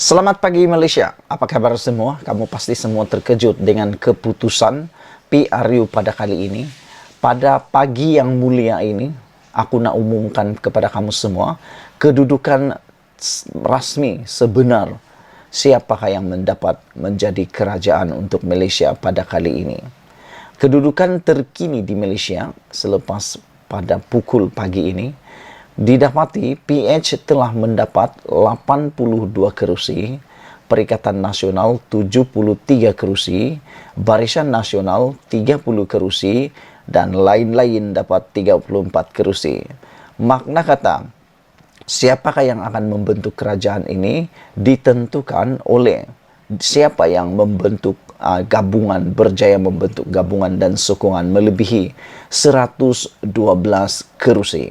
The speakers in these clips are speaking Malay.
Selamat pagi Malaysia, apa kabar semua? Kamu pasti semua terkejut dengan keputusan PRU pada kali ini. Pada pagi yang mulia ini, aku nak umumkan kepada kamu semua kedudukan rasmi sebenar siapakah yang mendapat menjadi kerajaan untuk Malaysia pada kali ini. Kedudukan terkini di Malaysia selepas pada pukul pagi ini didapati PH telah mendapat 82 kerusi, Perikatan Nasional 73 kerusi, Barisan Nasional 30 kerusi, dan lain-lain dapat 34 kerusi. Makna kata, siapakah yang akan membentuk kerajaan ini ditentukan oleh siapa yang membentuk gabungan, berjaya membentuk gabungan dan sokongan melebihi 112 kerusi.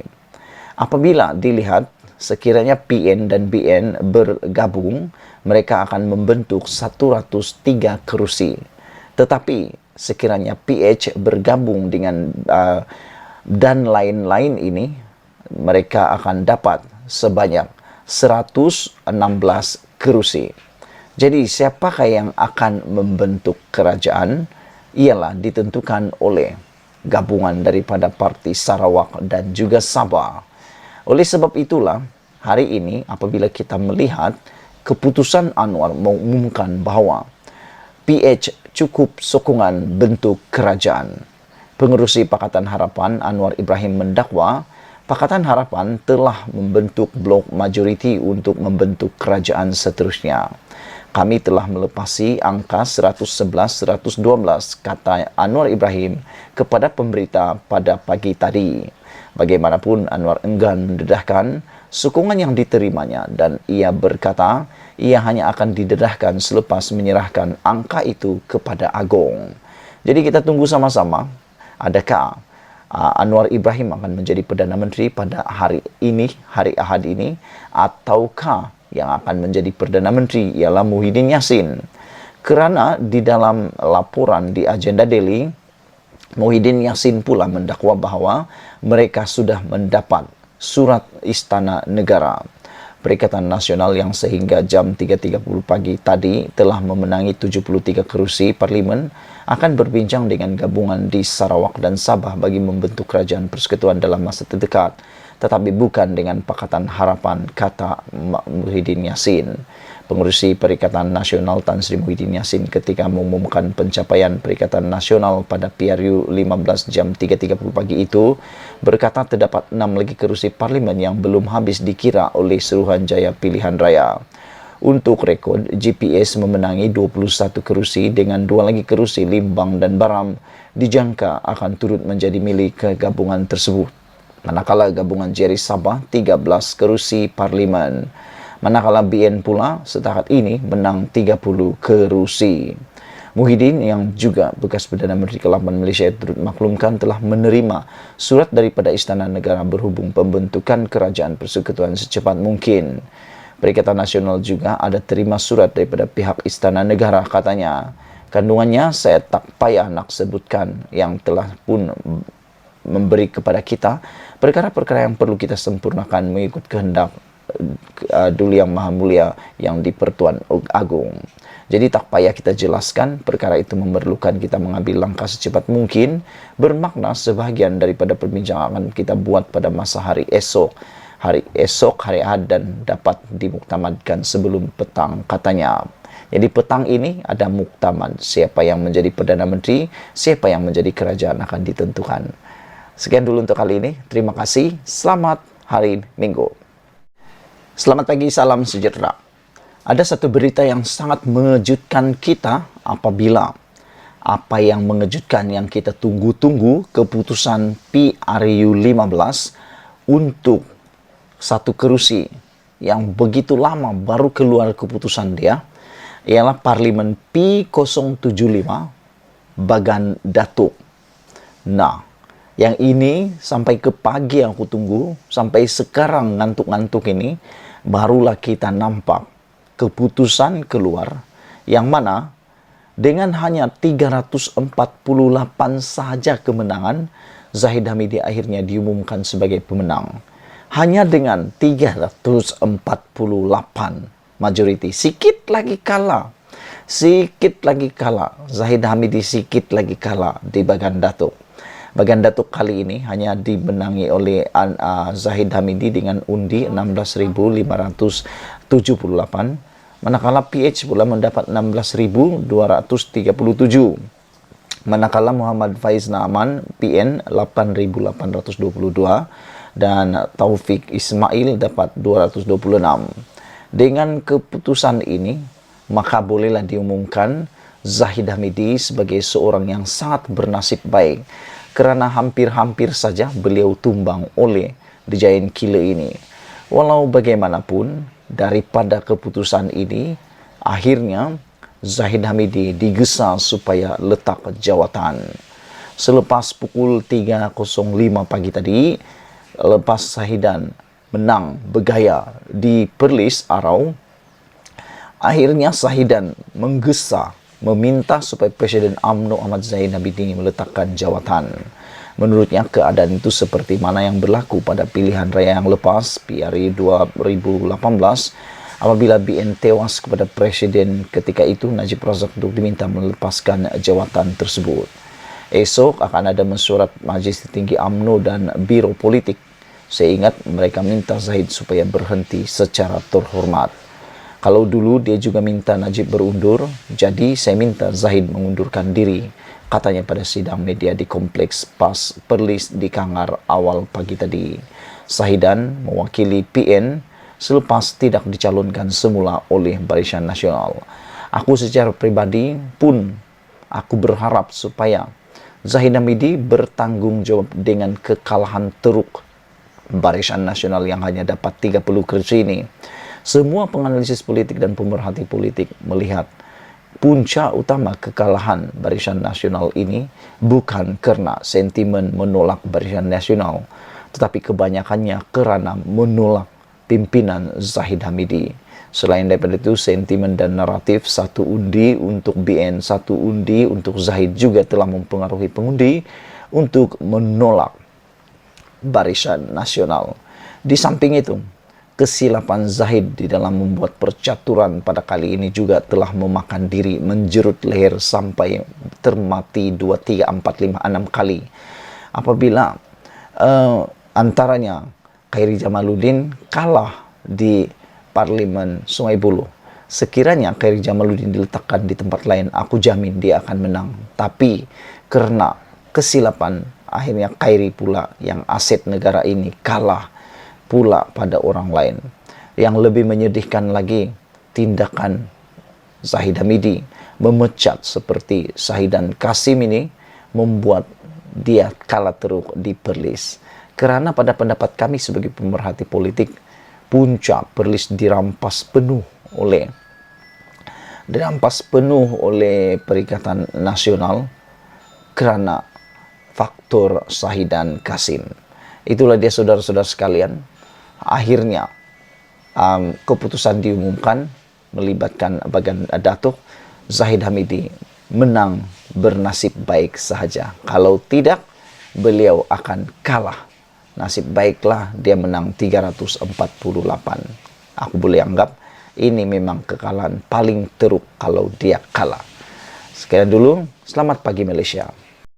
Apabila dilihat sekiranya PN dan BN bergabung, mereka akan membentuk 103 kerusi. Tetapi sekiranya PH bergabung dengan dan lain-lain ini, mereka akan dapat sebanyak 116 kerusi. Jadi siapakah yang akan membentuk kerajaan ialah ditentukan oleh gabungan daripada Parti Sarawak dan juga Sabah. Oleh sebab itulah, hari ini apabila kita melihat keputusan Anwar mengumumkan bahawa PH cukup sokongan bentuk kerajaan, Pengerusi Pakatan Harapan Anwar Ibrahim mendakwa Pakatan Harapan telah membentuk blok majoriti untuk membentuk kerajaan seterusnya. Kami telah melepasi angka 111-112, kata Anwar Ibrahim kepada pemberita pada pagi tadi. Bagaimanapun Anwar enggan mendedahkan sokongan yang diterimanya dan ia berkata ia hanya akan didedahkan selepas menyerahkan angka itu kepada Agong. Jadi kita tunggu sama-sama, adakah Anwar Ibrahim akan menjadi Perdana Menteri pada hari ini, hari Ahad ini, ataukah yang akan menjadi Perdana Menteri ialah Muhyiddin Yassin. Kerana di dalam laporan di Agenda Daily, Muhyiddin Yassin pula mendakwa bahawa mereka sudah mendapat surat Istana Negara, Perikatan Nasional yang sehingga jam 3.30 pagi tadi telah memenangi 73 kerusi parlimen, akan berbincang dengan gabungan di Sarawak dan Sabah bagi membentuk kerajaan persekutuan dalam masa terdekat, tetapi bukan dengan Pakatan Harapan, kata Muhyiddin Yassin. Pengerusi Perikatan Nasional Tan Sri Muhyiddin Yassin ketika mengumumkan pencapaian Perikatan Nasional pada PRU 15 jam 3.30 pagi itu berkata terdapat 6 lagi kerusi parlimen yang belum habis dikira oleh Suruhanjaya Pilihan Raya. Untuk rekod, GPS memenangi 21 kerusi dengan 2 lagi kerusi Limbang dan Baram dijangka akan turut menjadi milik kegabungan tersebut. Manakala gabungan Jeri Sabah 13 kerusi parlimen. Manakala BN pula setakat ini menang 30 kerusi. Muhyiddin yang juga bekas Perdana Menteri ke-8 Malaysia turut maklumkan telah menerima surat daripada Istana Negara berhubung pembentukan kerajaan persekutuan secepat mungkin. Perikatan Nasional juga ada terima surat daripada pihak Istana Negara, katanya. Kandungannya saya tak payah nak sebutkan yang telah pun memberi kepada kita perkara-perkara yang perlu kita sempurnakan mengikut kehendak Duli Yang Maha Mulia yang di-Pertuan Agong. Jadi tak payah kita jelaskan, perkara itu memerlukan kita mengambil langkah secepat mungkin, bermakna sebahagian daripada perbincangan kita buat pada masa hari esok, hari Ahad, dan dapat dimuktamadkan sebelum petang, katanya. Jadi petang ini ada muktamad, siapa yang menjadi Perdana Menteri, siapa yang menjadi kerajaan akan ditentukan. Sekian dulu untuk kali ini, terima kasih, selamat hari Minggu. Selamat pagi, salam sejahtera. Ada satu berita yang sangat mengejutkan kita apabila apa yang mengejutkan yang kita tunggu-tunggu, keputusan PRU 15 untuk satu kerusi yang begitu lama baru keluar keputusan dia, ialah Parlimen P075 Bagan Datuk. Nah, yang ini sampai ke pagi aku tunggu, sampai sekarang ngantuk-ngantuk ini, barulah kita nampak keputusan keluar yang mana dengan hanya 348 sahaja kemenangan, Zahid Hamidi akhirnya diumumkan sebagai pemenang. Hanya dengan 348 majority. Sikit lagi kalah. Zahid Hamidi sikit lagi kalah di Bagan Datuk. Bagan Datuk kali ini hanya dimenangi oleh Zahid Hamidi dengan undi 16.578. Manakala PH pula mendapat 16.237. Manakala Muhammad Faiz Naaman PN 8.822 dan Taufik Ismail dapat 226. Dengan keputusan ini, maka bolehlah diumumkan Zahid Hamidi sebagai seorang yang sangat bernasib baik kerana hampir-hampir saja beliau tumbang oleh The Giant Killer ini. Walau bagaimanapun, daripada keputusan ini, akhirnya Zahid Hamidi digesa supaya letak jawatan. Selepas pukul 3.05 pagi tadi, lepas Zahidan menang bergaya di Perlis Arau, akhirnya Zahidan menggesa meminta supaya Presiden UMNO Ahmad Zahid Hamidi meletakkan jawatan. Menurutnya keadaan itu seperti mana yang berlaku pada pilihan raya yang lepas PRI 2018 apabila BN tewas kepada Presiden ketika itu Najib Razak untuk diminta melepaskan jawatan tersebut. Esok akan ada mesyuarat Majlis Tertinggi UMNO dan Biro Politik. Saya ingat mereka minta Zahid supaya berhenti secara terhormat. Kalau dulu dia juga minta Najib berundur, jadi saya minta Zahid mengundurkan diri, katanya pada sidang media di Kompleks PAS Perlis di Kangar awal pagi tadi. Zahidan mewakili PN selepas tidak dicalonkan semula oleh Barisan Nasional. Aku secara pribadi pun aku berharap supaya Zahid Hamidi bertanggung jawab dengan kekalahan teruk Barisan Nasional yang hanya dapat 30 kursi ini. Semua penganalisis politik dan pemerhati politik melihat punca utama kekalahan Barisan Nasional ini bukan karena sentimen menolak Barisan Nasional, tetapi kebanyakannya kerana menolak pimpinan Zahid Hamidi. Selain daripada itu, sentimen dan naratif satu undi untuk BN, satu undi untuk Zahid juga telah mempengaruhi pengundi untuk menolak Barisan Nasional. Di samping itu, kesilapan Zahid di dalam membuat percaturan pada kali ini juga telah memakan diri menjerut leher sampai termati 2, 3, 4, 5, 6 kali. Apabila antaranya Khairi Jamaluddin kalah di Parlimen Sungai Buloh. Sekiranya Khairi Jamaluddin diletakkan di tempat lain, aku jamin dia akan menang. Tapi kerana kesilapan, akhirnya Khairi pula yang aset negara ini kalah pula pada orang lain. Yang lebih menyedihkan lagi, tindakan Zahid Hamidi memecat seperti Zahidan Kasim ini membuat dia kalah teruk di Perlis. Kerana pada pendapat kami sebagai pemerhati politik, punca Perlis dirampas penuh oleh Perikatan Nasional kerana faktor Zahidan Kasim. Itulah dia saudara-saudara sekalian. Akhirnya keputusan diumumkan melibatkan Bagan Datuk. Zahid Hamidi menang bernasib baik sahaja. Kalau tidak, beliau akan kalah. Nasib baiklah dia menang 348. Aku boleh anggap ini memang kekalahan paling teruk kalau dia kalah. Sekian dulu, selamat pagi Malaysia.